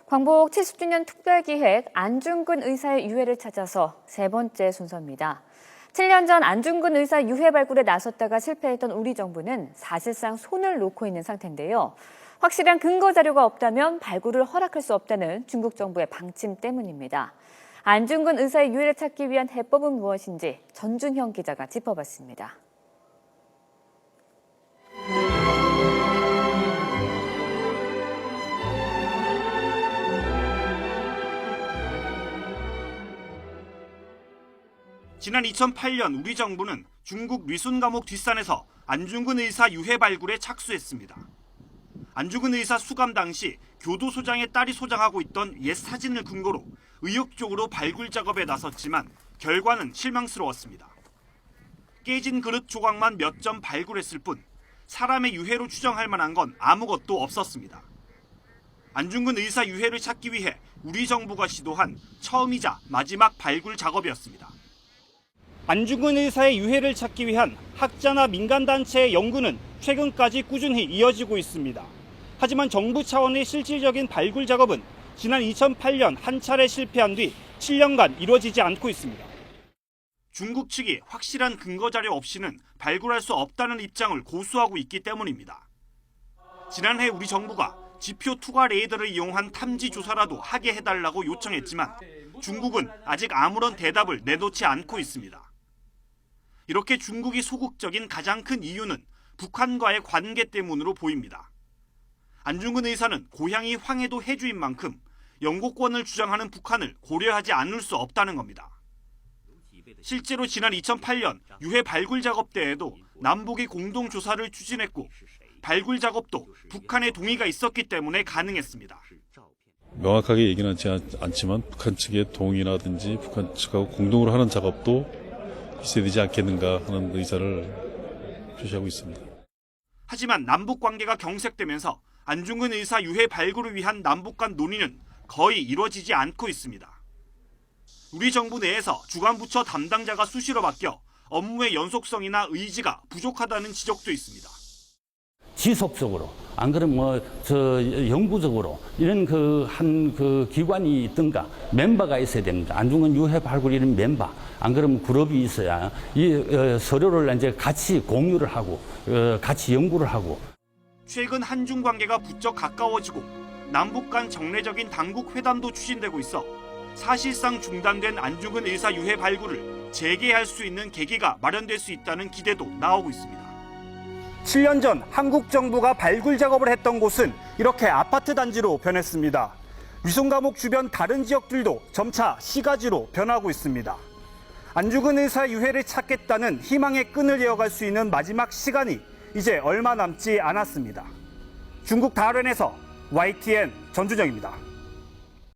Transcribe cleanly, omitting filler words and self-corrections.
광복 70주년 특별기획 안중근 의사의 유해를 찾아서 세 번째 순서입니다. 7년 전 안중근 의사 유해 발굴에 나섰다가 실패했던 우리 정부는 사실상 손을 놓고 있는 상태인데요. 확실한 근거 자료가 없다면 발굴을 허락할 수 없다는 중국 정부의 방침 때문입니다. 안중근 의사의 유해를 찾기 위한 해법은 무엇인지 전준형 기자가 짚어봤습니다. 지난 2008년 우리 정부는 중국 리순 감옥 뒷산에서 안중근 의사 유해 발굴에 착수했습니다. 안중근 의사 수감 당시 교도소장의 딸이 소장하고 있던 옛 사진을 근거로 의욕적으로 발굴 작업에 나섰지만 결과는 실망스러웠습니다. 깨진 그릇 조각만 몇 점 발굴했을 뿐 사람의 유해로 추정할 만한 건 아무것도 없었습니다. 안중근 의사 유해를 찾기 위해 우리 정부가 시도한 처음이자 마지막 발굴 작업이었습니다. 안중근 의사의 유해를 찾기 위한 학자나 민간단체의 연구는 최근까지 꾸준히 이어지고 있습니다. 하지만 정부 차원의 실질적인 발굴 작업은 지난 2008년 한 차례 실패한 뒤 7년간 이루어지지 않고 있습니다. 중국 측이 확실한 근거 자료 없이는 발굴할 수 없다는 입장을 고수하고 있기 때문입니다. 지난해 우리 정부가 지표 투과 레이더를 이용한 탐지 조사라도 하게 해달라고 요청했지만 중국은 아직 아무런 대답을 내놓지 않고 있습니다. 이렇게 중국이 소극적인 가장 큰 이유는 북한과의 관계 때문으로 보입니다. 안중근 의사는 고향이 황해도 해주인 만큼 영고권을 주장하는 북한을 고려하지 않을 수 없다는 겁니다. 실제로 지난 2008년 유해 발굴 작업 때에도 남북이 공동 조사를 추진했고 발굴 작업도 북한의 동의가 있었기 때문에 가능했습니다. 명확하게 얘기는 하지 않지만 북한 측의 동의라든지 북한 측하고 공동으로 하는 작업도 있어야 되지 않겠는가 하는 의사를 표시하고 있습니다. 하지만 남북 관계가 경색되면서 안중근 의사 유해 발굴을 위한 남북 간 논의는 거의 이루어지지 않고 있습니다. 우리 정부 내에서 주관부처 담당자가 수시로 바뀌어 업무의 연속성이나 의지가 부족하다는 지적도 있습니다. 지속적으로 안 그러면 영구적으로 이런 한 기관이 있든가 멤버가 있어야 됩니다. 안중근 유해 발굴 이런 멤버 안 그러면 그룹이 있어야 이 서류를 이제 같이 공유를 하고 같이 연구를 하고. 최근 한중 관계가 부쩍 가까워지고 남북 간 정례적인 당국 회담도 추진되고 있어 사실상 중단된 안중근 의사 유해 발굴을 재개할 수 있는 계기가 마련될 수 있다는 기대도 나오고 있습니다. 7년 전 한국 정부가 발굴 작업을 했던 곳은 이렇게 아파트 단지로 변했습니다. 리순 감옥 주변 다른 지역들도 점차 시가지로 변하고 있습니다. 안중근 의사 유해를 찾겠다는 희망의 끈을 이어갈 수 있는 마지막 시간이 이제 얼마 남지 않았습니다. 중국 다롄에서 YTN 전준영입니다.